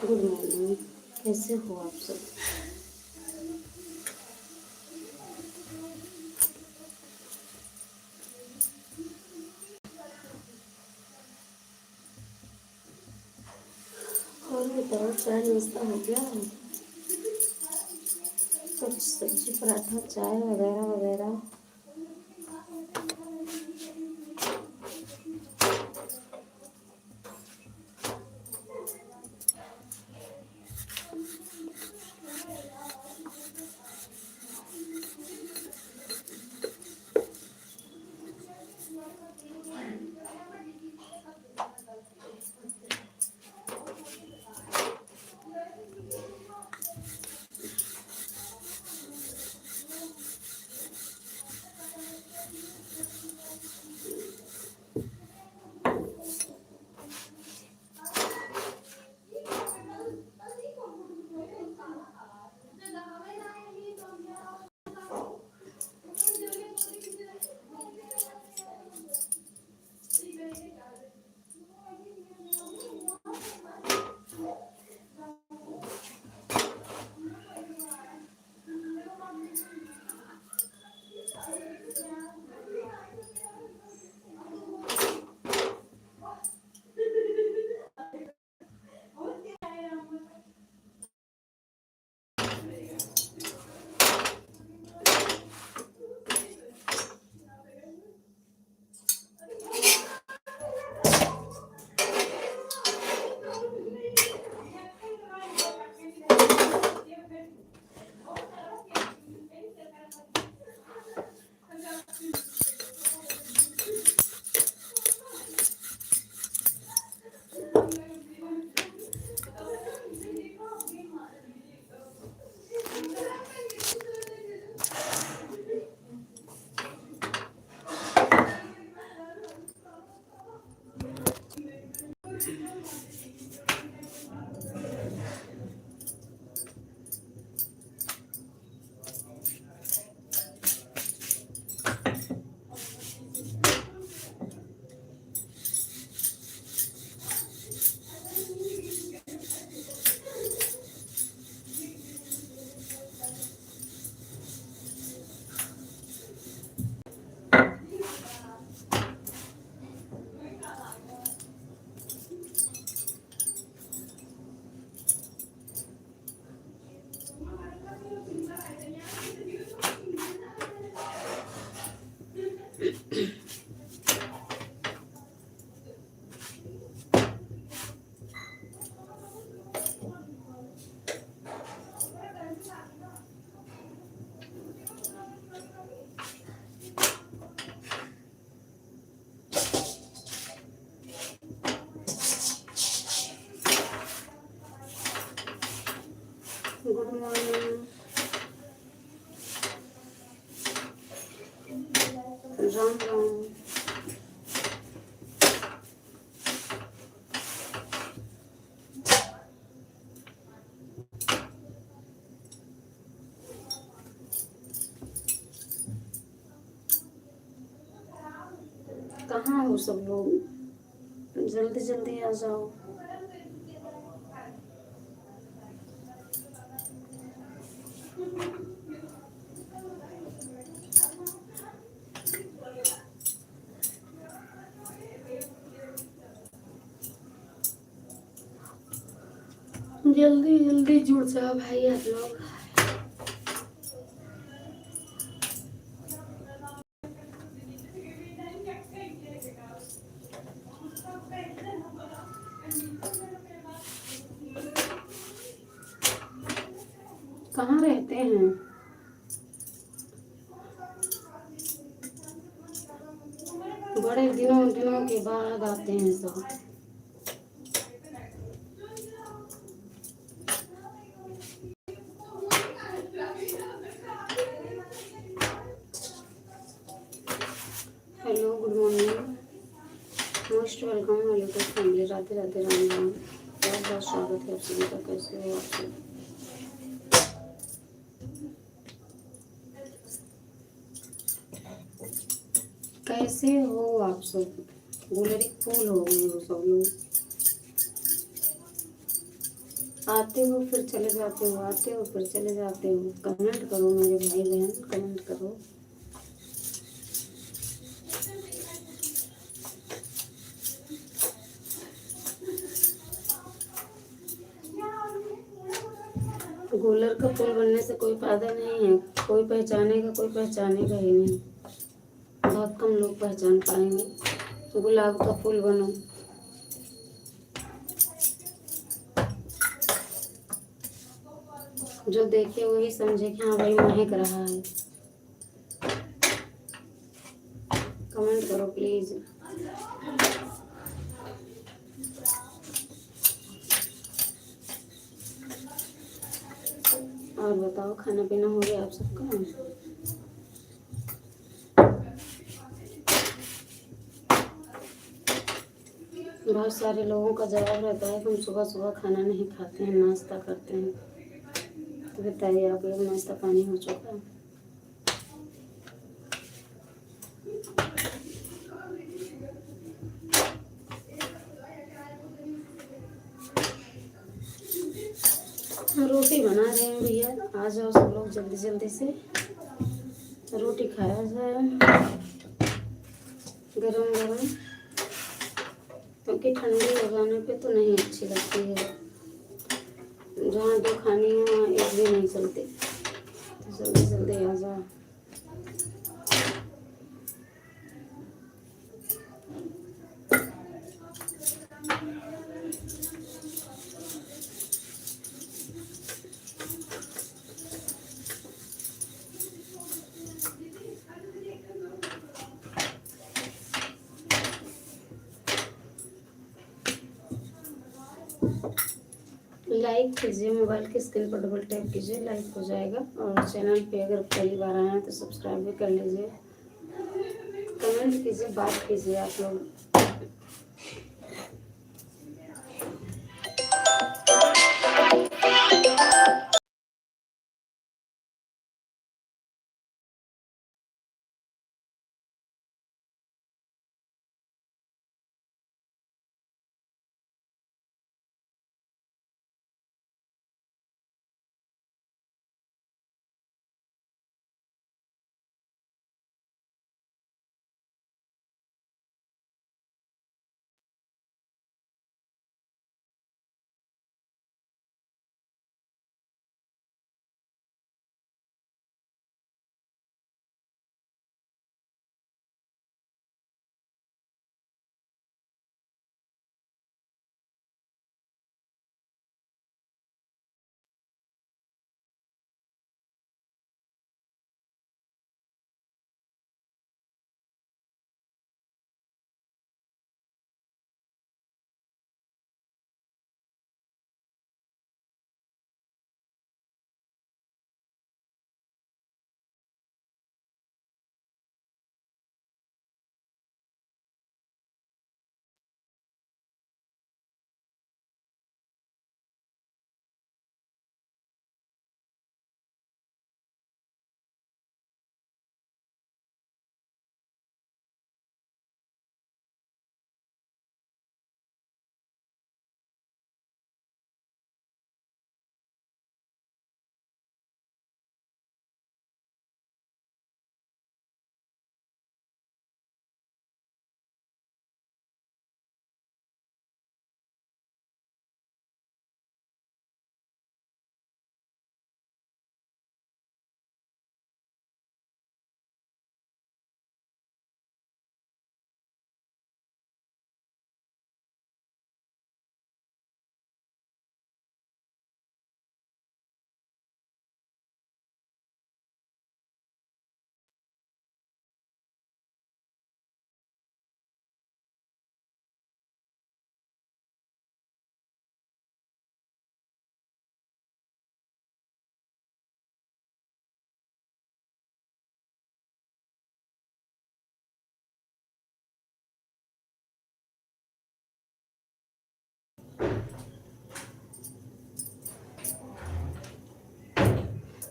Good morning. कैसे हो आप सब? और बताओ, चाय नाश्ता हो गया? कुछ सब्जी पराठा चाय वगैरह वगैरह? Good morning. राम राम। कहाँ हो सब लोग? जल्दी जल्दी आ जाओ। जल्दी जल्दी जुड़ जाओ भाई आप लोग। कहाँ रहते हैं? बड़े दिनों दिनों के बाद आते हैं सब। Hello, good morning. Most welcome my little family. Radhe Radhe, Ram Ram. बहुत बहुत स्वागत है आप सभी का। कैसे हो आप सब? कैसे हो आप सब? गुलरी फूल हो गए हो सब लोग। आते हो फिर चले जाते हो, आते हो फिर चले जाते हो। कमेंट करो मेरे भाई बहन, कमेंट करो। गोलर का पुल बनने से कोई फायदा नहीं है, कोई पहचानेगा, कोई पहचानेगा ही नहीं। बहुत कम लोग पहचान पाएंगे। गुलाब का फूल बनो। जो देखे वही समझे कि हाँ भाई महक रहा है। कमेंट करो प्लीज। और बताओ, खाना पीना हो गया आप सबका? बहुत सारे लोगों का जवाब रहता है कि हम सुबह सुबह खाना नहीं खाते हैं, नाश्ता करते हैं। तो बताइए, आप लोग नाश्ता पानी हो चुका? हम रोटी बना रहे हैं भैया, आ जाओ सब लोग जल्दी जल्दी से, रोटी खाया जाए गरम गरम, क्योंकि ठंडी हो जाने पे तो नहीं अच्छी लगती है। जहाँ जो खानी है वहाँ एक भी नहीं चलती। तो जल्दी जल्दी आ जाओ। लाइक कीजिए, मोबाइल की स्क्रीन पर डबल टैप कीजिए, लाइक हो जाएगा। और चैनल पे अगर पहली बार आए हैं तो सब्सक्राइब भी कर लीजिए। कमेंट कीजिए, बात कीजिए आप लोग।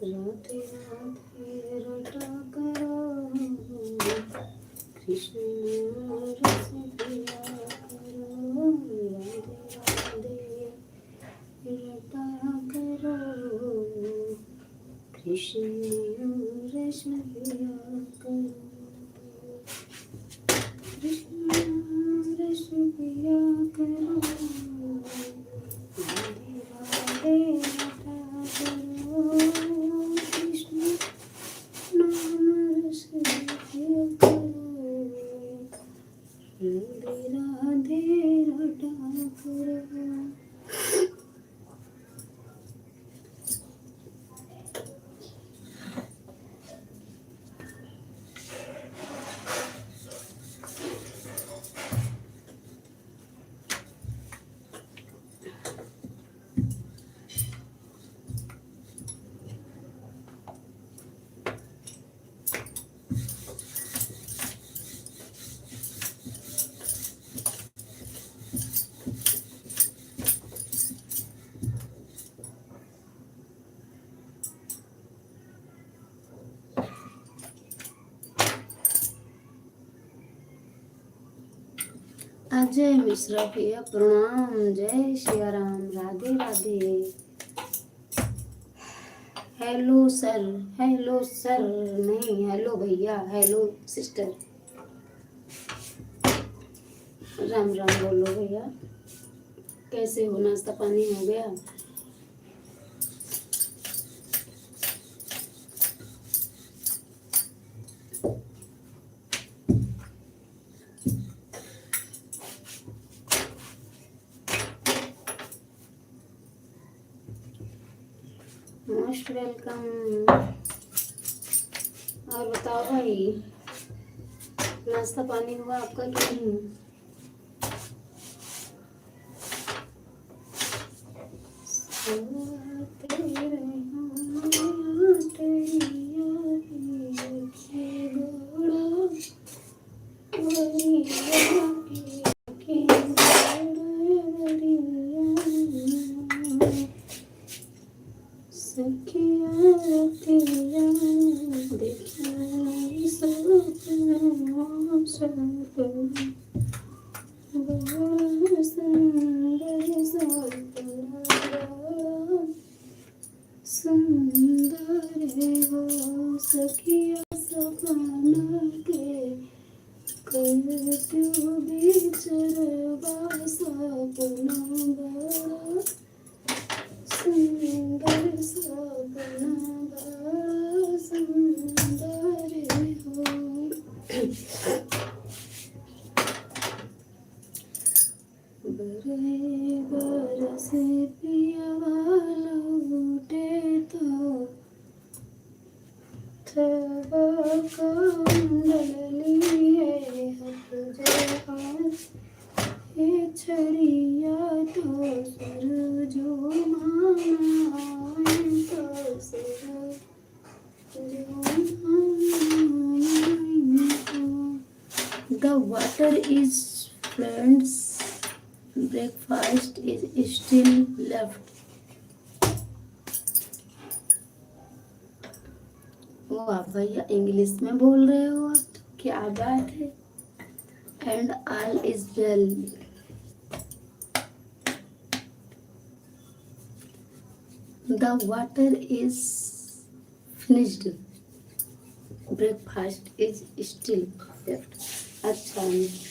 राधे राधे रटा करो कृष्ण रस पिया करो। राधे राधे लटा करो कृष्ण रस पिया करो कृष्ण रस पिया करो राधे राधे लटा करो कृष्ण नाम रस पिया करो राधे राधे लटा करो। अजय मिश्रा भैया प्रणाम, जय Siya Ram, Radhe Radhe. Hello sir, hello sir नहीं, हेलो भैया, हेलो सिस्टर। राम राम बोलो भैया, कैसे हो? नाश्ता पानी हो गया? Most welcome. और बताओ भाई, नाश्ता पानी हुआ आपका कि नहीं? सुंदर हो सखिया सपना के क्यों बिचरवा सपना बड़ा सुंदर सपना बड़ा सुंदर हो। बरे बरस पिया लौटे तो लिए छड़िया तो सूरजो माना तो सूरजो The water is friends, breakfast is still left. वो आप भैया इंग्लिश में बोल रहे हो आप, तो क्या बात है। And all is well. The water is finished, breakfast is still left. अच्छा,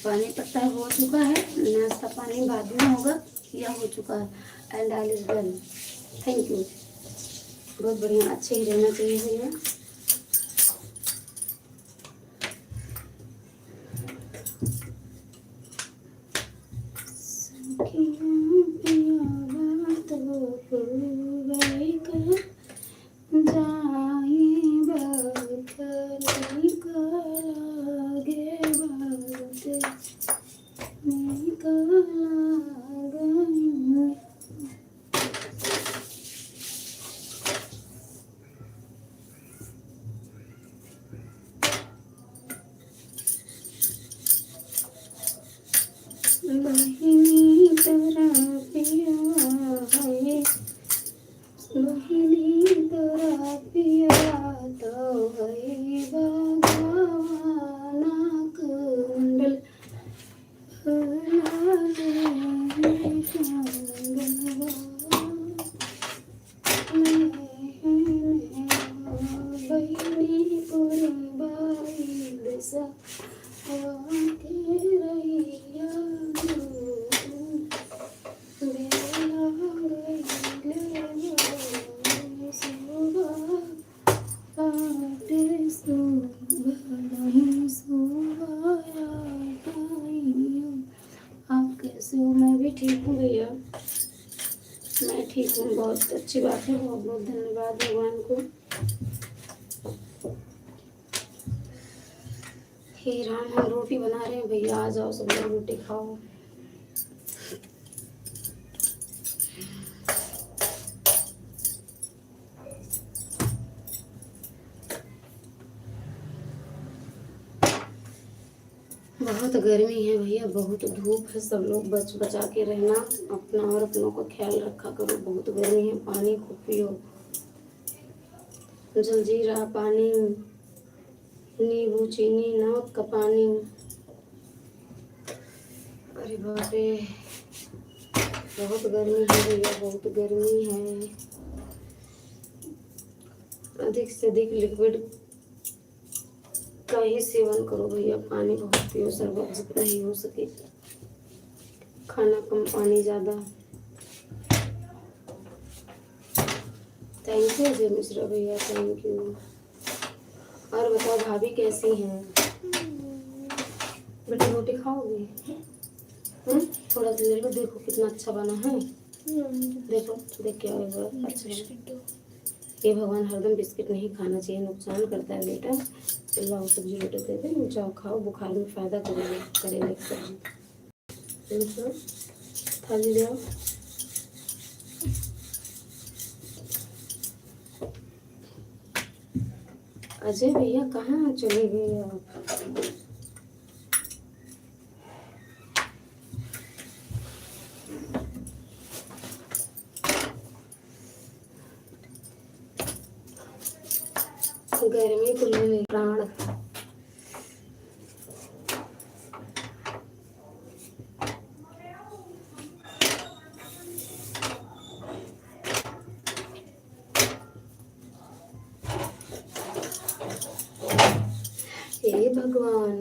पानी पत्ता हो चुका है, नाश्ता पानी बाद में होगा या हो चुका है? And all is well, thank you. बहुत बढ़िया, अच्छे ही रहना चाहिए भैया। बहिनी तेरा पिया है, बहिनी तेरा पिया ठीक हूँ, बहुत अच्छी बात है। बहुत बहुत धन्यवाद भगवान को। हे राम, हम रोटी बना रहे हैं भैया, आ जाओ सब लोग रोटी खाओ। बहुत गर्मी है भैया, बहुत धूप है। सब लोग बच बचा के रहना, अपना और अपनों का ख्याल रखा करो। बहुत गर्मी है, पानी खूब पियो, जलजीरा पानी, नींबू चीनी नमक का पानी। अरे बाप रे, बहुत गर्मी है भैया, बहुत गर्मी है। अधिक से अधिक लिक्विड का ही सेवन करो भैया, पानी बहुत पियो, शरबत जितना ही हो सके, खाना कम पानी ज़्यादा। थैंक यू अजय मिश्रा भैया, थैंक यू। और बताओ भाभी कैसी हैं? बेटा रोटी खाओगी? थोड़ा देर में देखो कितना अच्छा बना है। देखो देख क्या होगा, अच्छा। ये भगवान हरदम बिस्किट नहीं खाना चाहिए, नुकसान करता है बेटा। लाओ सब्जी रोटी दे दे, जाओ खाओ, बुखार में फ़ायदा करेगा करेगा सब्जी। थाली ले आओ। अजय भैया कहाँ चले गए आप? गर्मी तो ले प्राण। हे भगवान,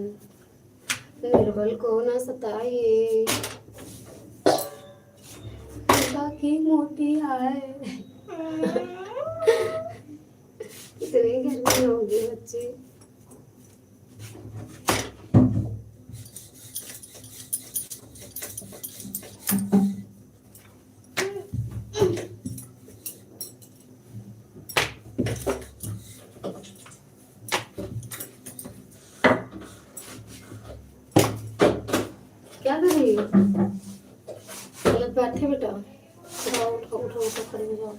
निर्बल को न सताइए, की मोटी आए। इतनी गर्मी होगी बच्चे। क्या कर रही हो? गलत बैठे बेटा, उठाओ उठाओ उठाओ उठाओ, खड़े हो जाओ।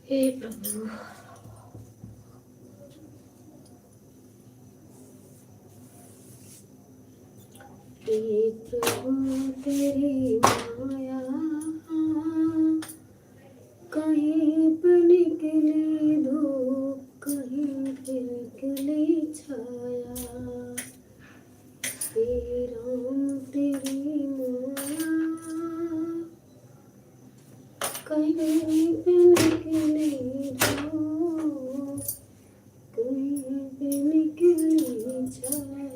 हे प्रभु, हे प्रभु तेरी माया, कहीं पे निकली धूप, कहीं पे निकली छाया। हे राम तेरी माया, कहीं पे निकली धूप, कहीं पे निकली छाया।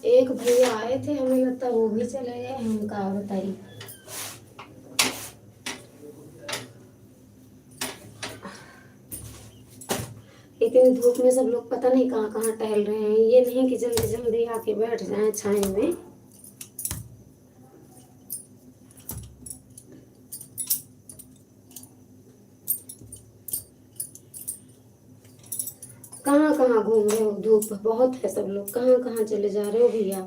एक भैया आए थे, हमें लगता वो भी चले गए, हम कहा बताइए। इतनी धूप में सब लोग पता नहीं कहाँ कहाँ टहल रहे हैं। ये नहीं कि जल्दी जल्दी आके बैठ जाएं छाए में। कहाँ कहाँ घूम रहे हो? धूप बहुत है, सब लोग कहाँ कहाँ चले जा रहे हो भैया?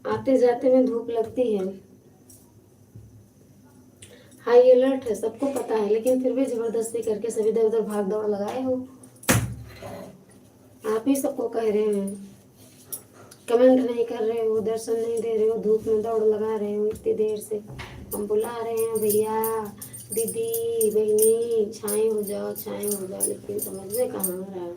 आते जाते में धूप लगती है। हाई अलर्ट है, सबको पता है, लेकिन फिर भी जबरदस्ती करके सभी इधर उधर भाग दौड़ लगाए हो। आप ही सबको कह रहे हैं, कमेंट नहीं कर रहे हो, दर्शन नहीं दे रहे हो, धूप में दौड़ लगा रहे हो इतनी देर से। हम बुला रहे हैं भैया, दीदी, बहनी, छाए हो जाओ, छाए हो जाओ, लेकिन समझ में कहाँ आ रहा है।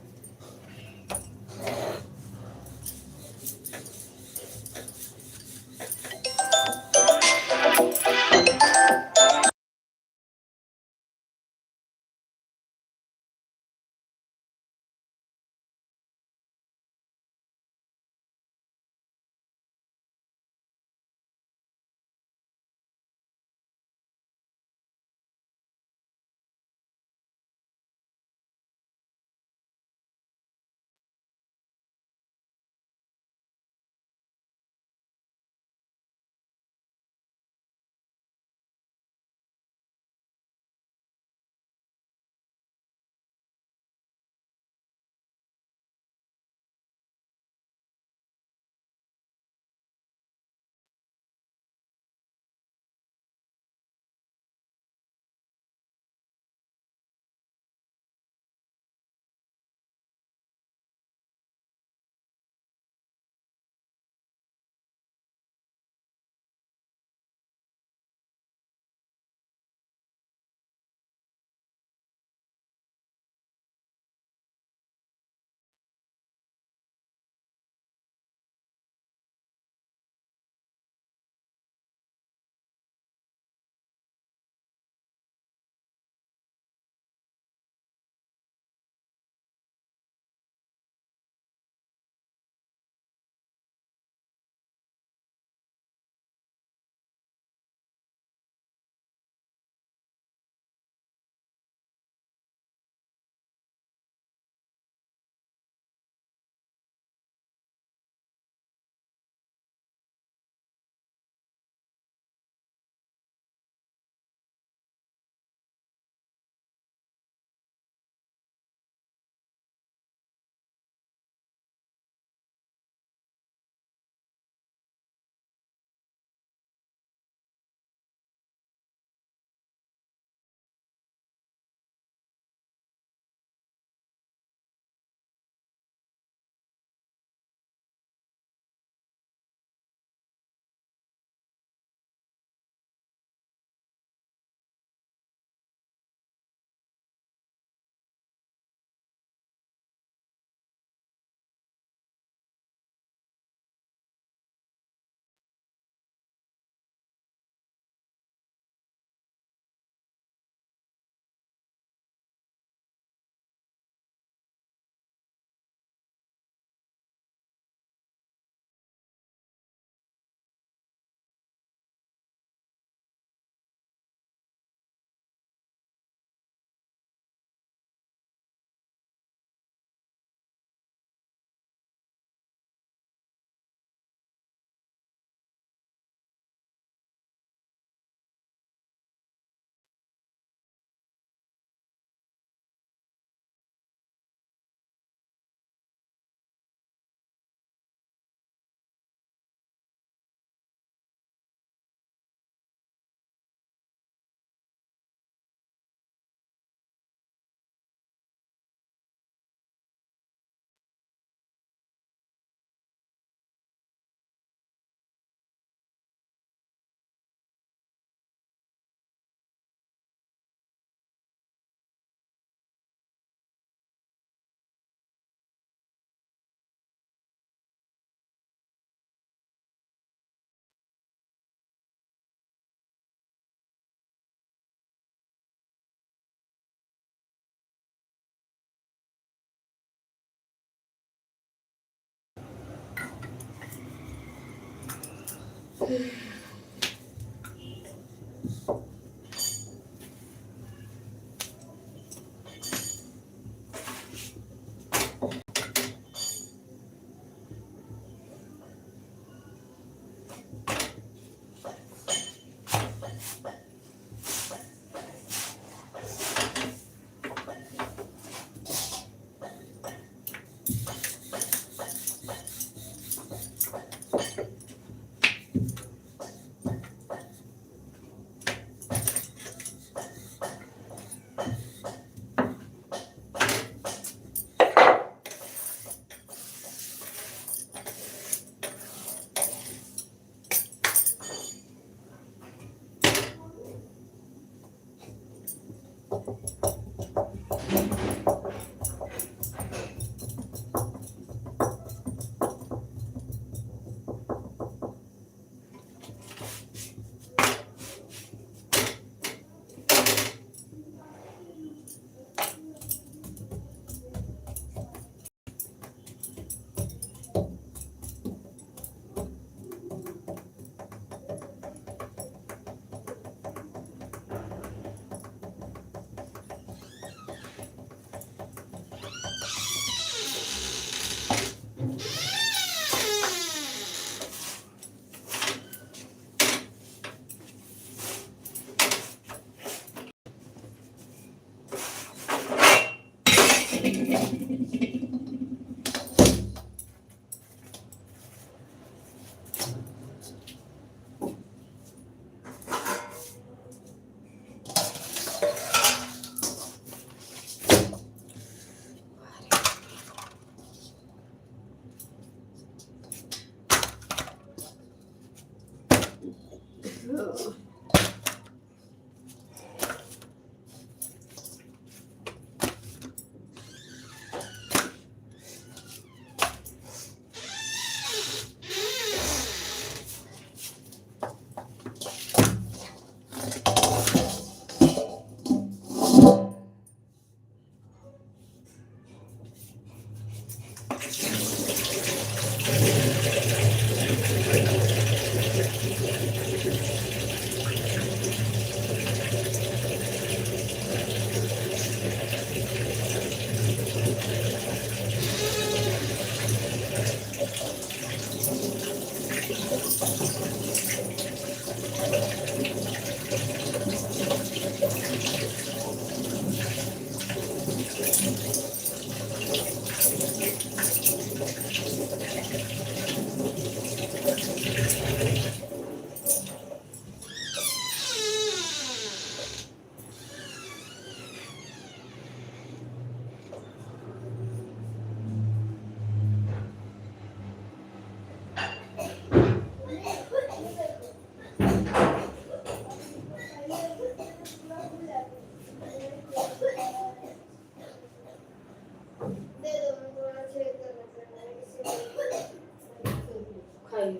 खाई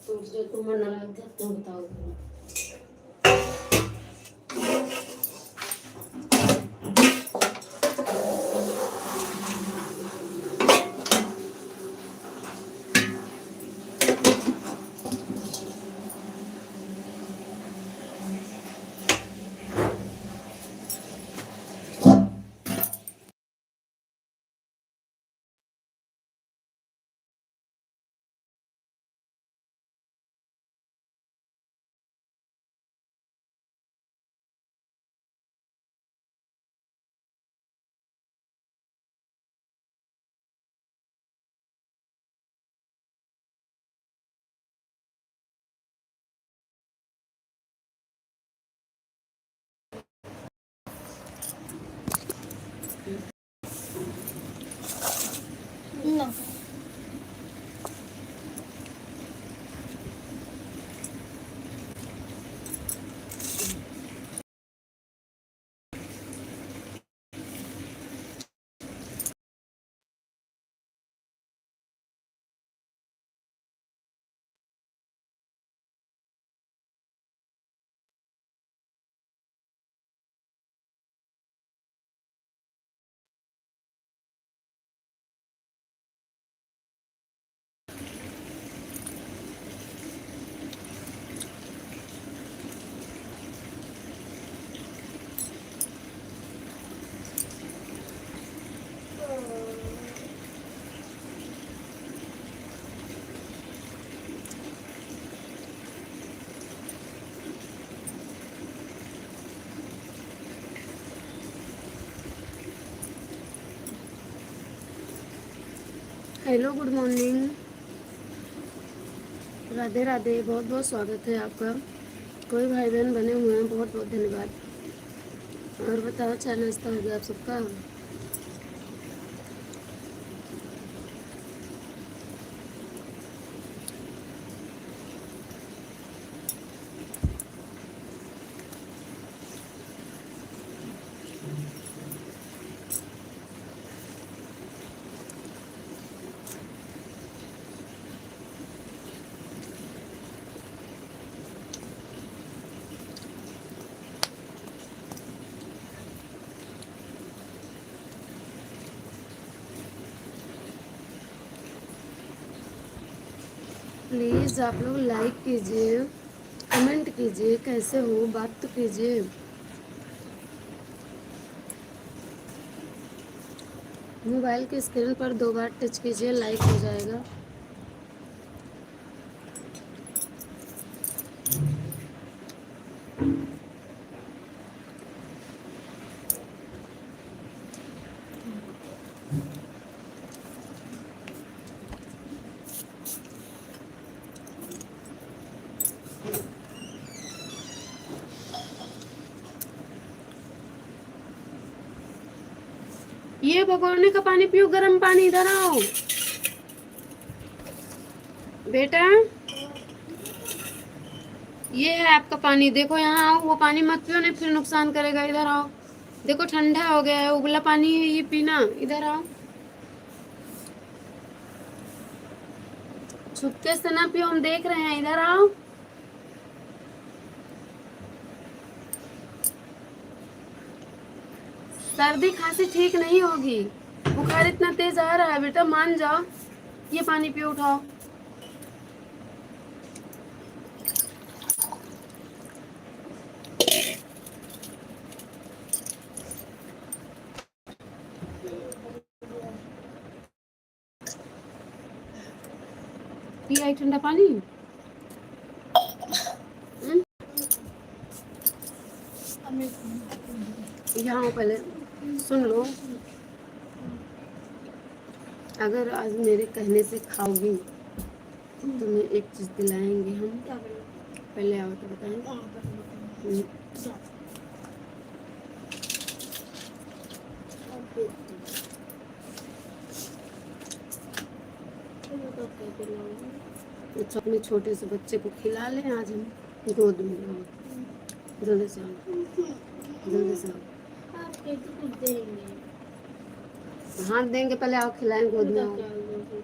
तुमसे तुम मना तुम बताओ। Hello, good morning, Radhe Radhe, बहुत बहुत स्वागत है आपका। कोई भाई बहन बने हुए हैं, बहुत बहुत धन्यवाद। और बताओ, चाय नाश्ता हो गया आप सबका? प्लीज़ आप लोग लाइक कीजिए, कमेंट कीजिए, कैसे हो, बात तो कीजिए। मोबाइल की स्क्रीन पर 2 बार टच कीजिए, लाइक हो जाएगा। ये भगोने का पानी पियो, गर्म पानी, इधर आओ बेटा। ये है आपका पानी, देखो यहाँ आओ। वो पानी मत पियो, नहीं फिर नुकसान करेगा। इधर आओ, देखो ठंडा हो गया है, उबला पानी है, ये पीना। इधर आओ, छुपके से ना पियो, हम देख रहे हैं। इधर आओ। सर्दी खांसी ठीक नहीं होगी, बुखार इतना तेज आ रहा है बेटा, मान जाओ। ये पानी पियो, उठाओ। पिया ठंडा पानी। यहाँ पहले सुन लो, अगर आज मेरे कहने से खाओगी तो तुम्हें एक चीज दिलाएंगे हम। पहले आओ तो बताएं। अच्छा, अपने छोटे से बच्चे को खिला लें आज हम, गोद में। जल्दी से आओ, जल्दी से आओ। हाथ देंगे, पहले आओ, खिलाएं, गोद में आओ,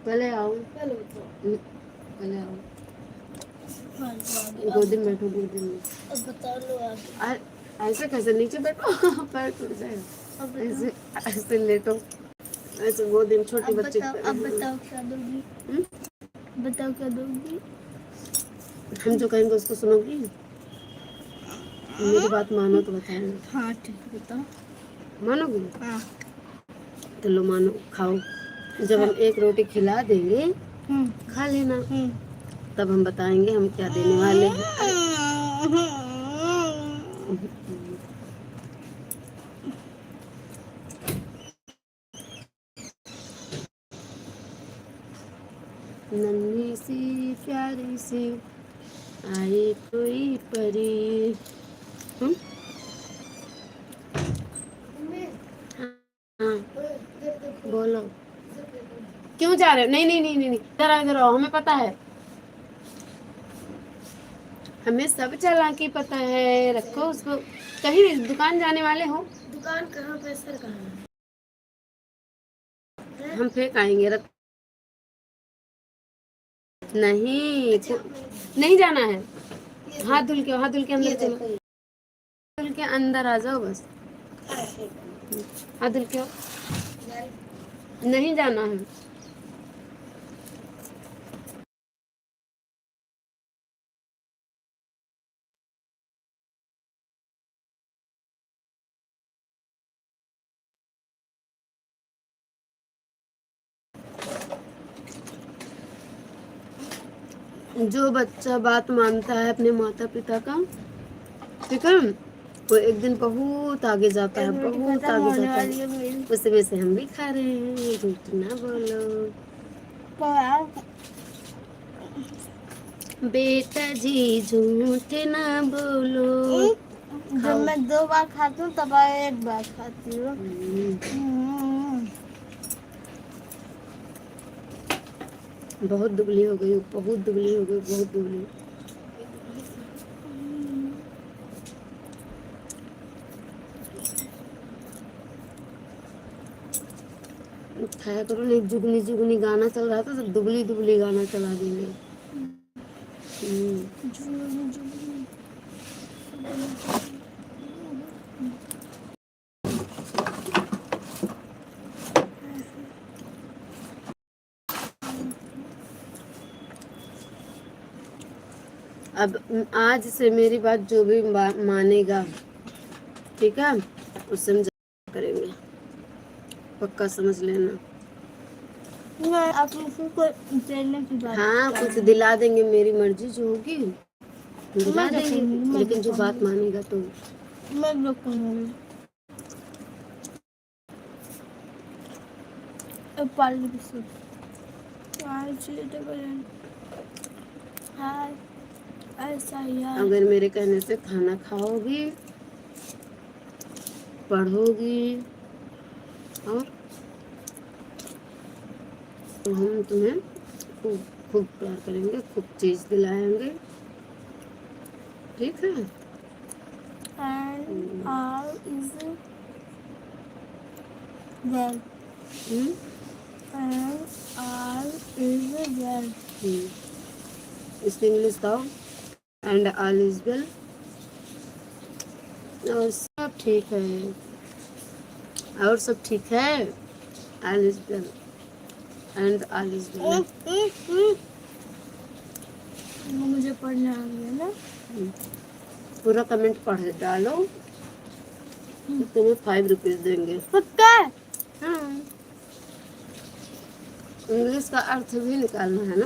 पहले आओ, पहले आओ, गोद में बैठो, गोद में। ऐसे कैसे, नीचे बैठो, पैर टूट जाएगा। ऐसे ऐसे लेटो, ऐसे गोद में छोटी बच्चे। अब बताओ क्या दोगी? बताओ क्या दोगी? हम जो कहेंगे उसको सुनोगी? मेरी बात मानो तो बताएंगे। हाँ ठीक है, बताओ। मानोगी? हाँ। तो लो, मानो, खाओ। जब हम एक रोटी खिला देंगे, खा लेना, तब हम बताएंगे हम क्या देने वाले हैं। नन्ही सी प्यारी सी आए कोई परी। हाँ, बोलो, क्यों जा रहे हो? नहीं नहीं नहीं नहीं, इधर आओ, इधर आओ, हमें पता है, हमें सब चालाकी पता है। रखो उसको। कहीं दुकान जाने वाले हो? दुकान कहाँ पे सर, कहाँ? हम फेंक आएंगे। रख, नहीं नहीं जाना है। हाथ धुल के, हाथ धुल के अंदर चलो, धुल के अंदर आ जाओ बस। हाथ धुल के, नहीं जाना है। जो बच्चा बात मानता है अपने माता पिता का, ठीक है, वो एक दिन बहुत आगे जाता है, बहुत आगे जाता है। उस समय से हम भी खा रहे हैं, झूठ ना बोलो। बेटा जी झूठ ना बोलो। जब मैं 2 बार खाती हूँ तब 1 बार खाती हूँ। बहुत दुबली हो गई, बहुत दुबली हो गई, बहुत दुबली। खाया करो नहीं, जुगनी जुगनी गाना चल रहा था तो दुबली दुबली गाना चला देंगे। अब आज से मेरी बात जो भी मानेगा, ठीक है, उससे हम करेंगे, पक्का समझ लेना। आप को देने की बात हाँ कुछ दिला देंगे, मेरी मर्जी जो होगी दिला देंगे, लेकिन जो बात मानेगा तो मैं रखूंगी। पार्ले बिस्कुट ऐसा यार। अगर मेरे कहने से खाना खाओगी, पढ़ोगी और तो हम तुम्हें खूब खूब प्यार करेंगे, खूब चीज दिलाएंगे, ठीक है। And all is well. And all is well. इसकी इंग्लिश था एंड ऑल इज वेल। और सब ठीक है, और सब ठीक है, all is well and all is well. मुझे पढ़ना आ गया ना। पूरा कमेंट पढ़ डालो, तुम्हें 5 रुपीज देंगे। पक्का? हाँ, इंग्लिश का अर्थ भी निकालना है ना।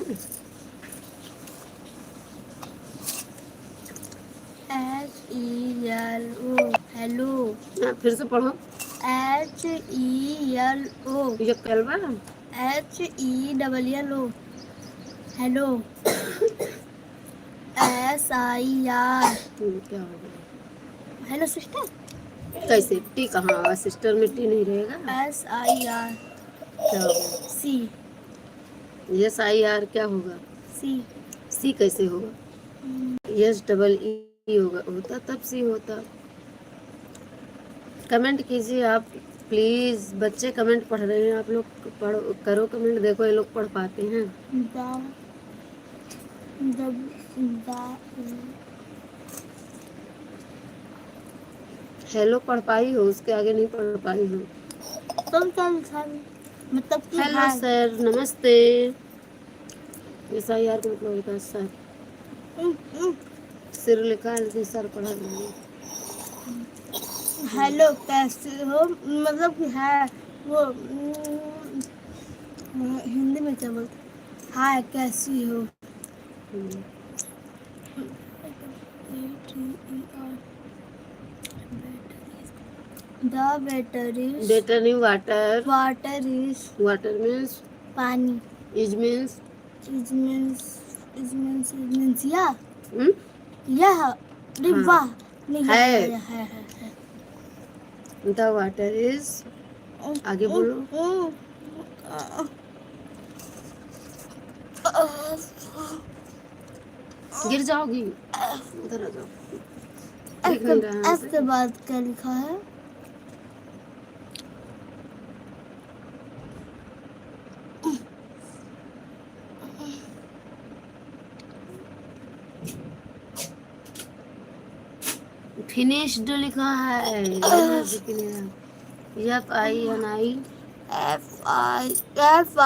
HELO hello. फिर से पढ़ो। HELO ये कलवा HELLO हेलो। SIR क्या हो गया? Hello sister. कैसे टी कहाँ, सिस्टर में टी नहीं रहेगा। SIR क्या होगा? C यस आई आर क्या होगा? C सी कैसे होगा? यस डबल ई होगा, होता तब सी होता। कमेंट कीजिए आप प्लीज, बच्चे कमेंट पढ़ रहे हैं, आप लोग पढ़ो, करो कमेंट, देखो ये लोग पढ़ पाते हैं। हेलो पढ़ पाई हो, उसके आगे नहीं पढ़ पाई हो। मतलब हेलो सर नमस्ते। ऐसा यार का मतलब होता है सर, सिर लिखा है लेकिन सर पढ़ा नहीं। हेलो कैसे हो, मतलब कि है वो हिंदी में क्या बोलते, हाय कैसी हो। The better is water, water is water means पानी, इज मीन्स या वाह नहीं है। द वाटर इज, आगे बोलो। गिर जाओगी, उधर आ जाओ, दिख नहीं रहा है। इसके बाद क्या लिखा है? फिनिश्ड लिखा है, F I N I FINISTEA F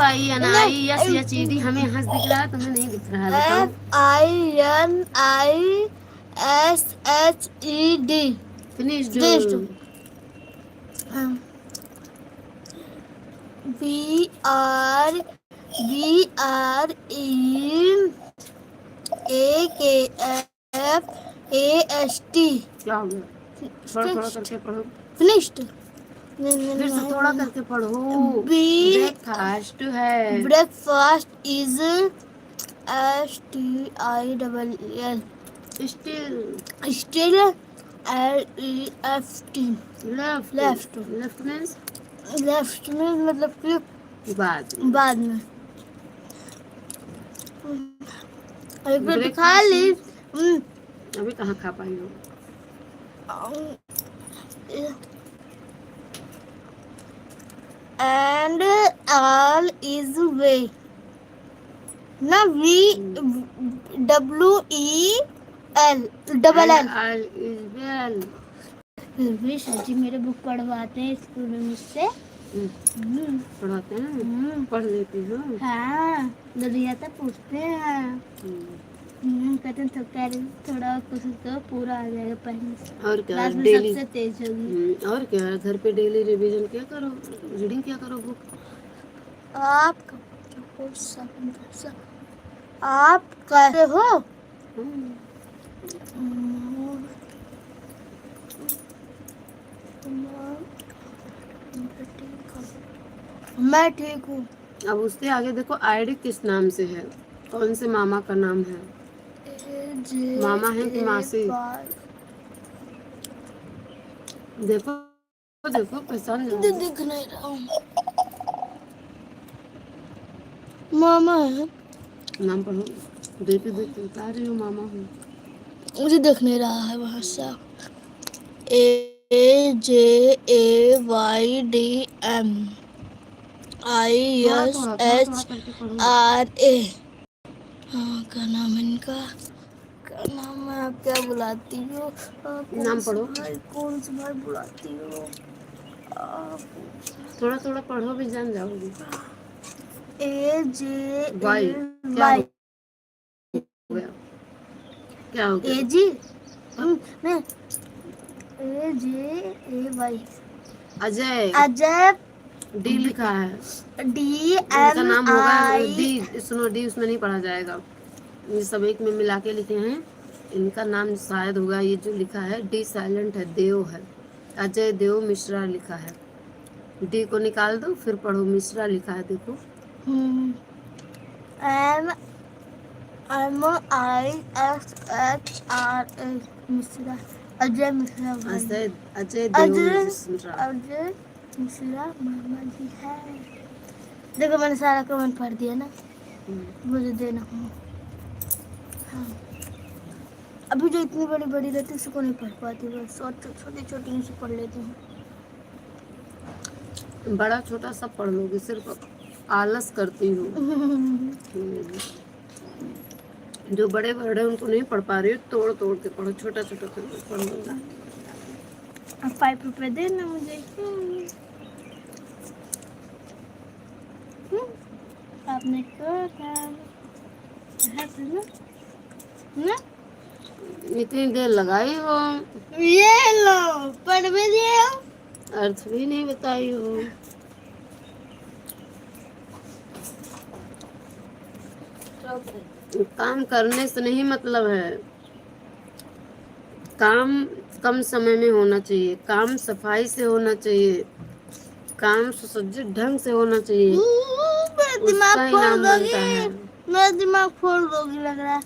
I N I S H E D. हमें हंस दिख रहा है, तुम्हें नहीं दिख रहा है, FINISHED फिनिश्ड। BREAKFAST क्या हो गया? थोड़ा थोड़ा करके पढ़ो, फिनिश्ड। फिर से थोड़ा करके पढ़ो। बी ब्रेकफास्ट है। Breakfast is STILL still. Still LEFT left. Left left means left में मतलब कि बाद। बाद में। एक प्लेट खा ब्रेकफास्ट ली। अभी कहाँ खा पाई हो? एंड ऑल इज वे ना वी WEL double and L. All is well. फिर भी सर जी मेरे बुक पढ़वाते हैं स्कूल में मुझसे। पढ़ाते हैं, पढ़ लेती हो? हाँ दरिया तो पूछते हैं। कहते हैं तो कह रहे थोड़ा कुछ तो पूरा आ जाएगा पढ़ने से। और क्या क्लास में डेली? सबसे तेज होगी। और क्या घर पे डेली रिवीजन क्या करो, रीडिंग क्या करो बुक। आप कैसे हो? मैं ठीक हूँ। अब उसके आगे देखो आईडी किस नाम से है, कौन से मामा का नाम है? मामा है कि मासी? देखो देखो पहचान जाओ। दिख नहीं रहा हूँ। मामा है। नाम पढ़ो, देखते देखते बता रही हो मामा हूँ। मुझे दिख नहीं रहा है वहाँ से। AJAYDM थोड़ा थोड़ा थोड़ा थोड़ा करके पढ़ो। ISHRA। हाँ क्या नाम है इनका? क्या नाम है? आप क्या बुलाती हो? नाम पढ़ो। कौन से भाई बुलाती हो? थोड़ा थोड़ा पढ़ो भी जान जाओगी। वाई क्या AJAY हो गया? क्या हो गया? AG नहीं AJAY अजय। अजय डी लिखा है। इनका नाम होगा डी। DMI। सुनो, डी उसमें नहीं पढ़ा जाएगा, ये सब एक में मिला के लिखे हैं। इनका नाम शायद होगा, ये जो लिखा है डी साइलेंट है, देव है। अजय देव मिश्रा लिखा है। डी को निकाल दो फिर पढ़ो, मिश्रा लिखा है देखो। MISHRA मिश्रा। अजय मिश्रा भाई। अजय देव मिश्रा। अजय मिश्रा मामा जी है। देखो मैंने सारा कमेंट पढ़ दिया ना, मुझे देना। हाँ अभी जो इतनी बड़ी बड़ी रहती है उसको नहीं पढ़ पाती, बस छोटी छोटी से पढ़ लेती हूँ। बड़ा छोटा सब पढ़ लोगे, सिर्फ आलस करती हो। जो बड़े वर्ड है उनको नहीं पढ़ पा रही हो, तोड़ तोड़ के पढ़ो, छोटा छोटा पढ़ो। अब 5 रुपए देना मुझे। आपने कहा ना इतनी देर लगाई हो, ये लो पढ़ भी दिया। अर्थ भी नहीं बताई हो। काम करने से नहीं मतलब है, काम कम समय में होना चाहिए, काम सफाई से होना चाहिए, काम सुसज्जित ढंग से होना चाहिए, उसका इनाम मिलता है। मेरा दिमाग फोड़ दोगी लग रहा है।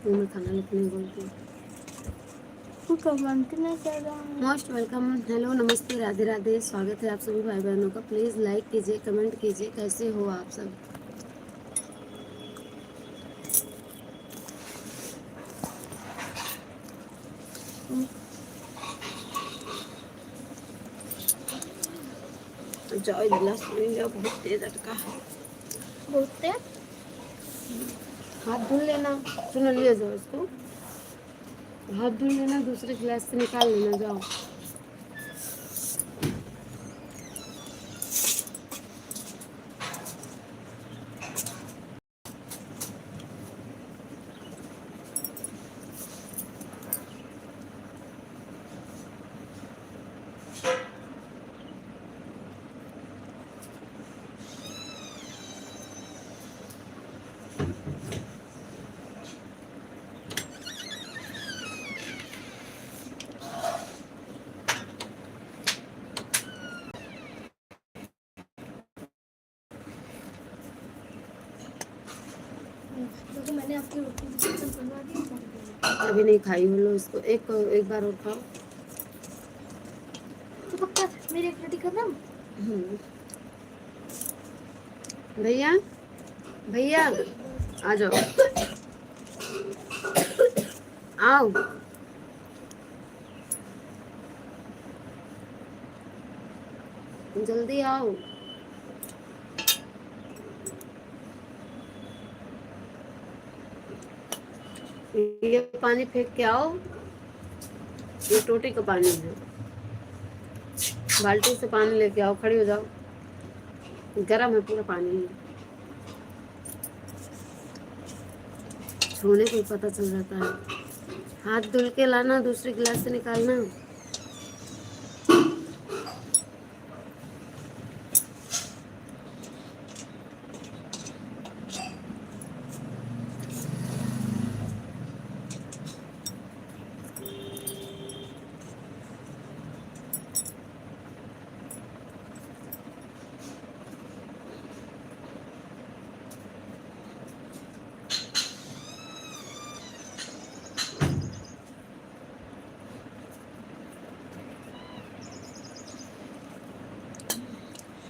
मैं खाना लिखने बोलती हूँ। मोस्ट वेलकम, हेलो, नमस्ते, राधे राधे, स्वागत है आप सभी भाई बहनों का। प्लीज़ लाइक कीजिए, कमेंट कीजिए, कैसे हो आप सब। चाय गिलास पानी लिया, बहुत तेज अटका है। बहुत तेज। हाथ धुल लेना, सुनो लिए जाओ इसको, हाथ धुल लेना, दूसरे गिलास से निकाल लेना, जाओ। आपकी रोटी भी खत्म करवा दी कर देना। अभी नहीं खाई हो, लो इसको, एक बार और खाओ। तो पक्का मेरी एक रोटी खत्म। हम्म। भैया भैया आ जाओ, आओ। जल्दी आओ। ये पानी फेंक के आओ, ये टोटी का पानी है। बाल्टी से पानी लेके आओ, खड़ी हो जाओ, गर्म है पूरा पानी। छूने को ही पता चल जाता है। हाथ धुल के लाना, दूसरे गिलास से निकालना।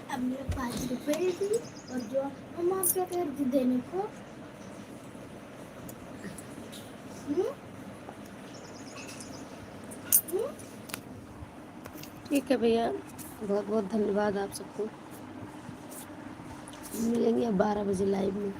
अब मेरे 5 रुपए दी और जो मम्मा आप क्या कह रही थी देने को? ठीक है भैया, बहुत बहुत धन्यवाद आप सबको। मिलेंगे अब 12 बजे लाइव में।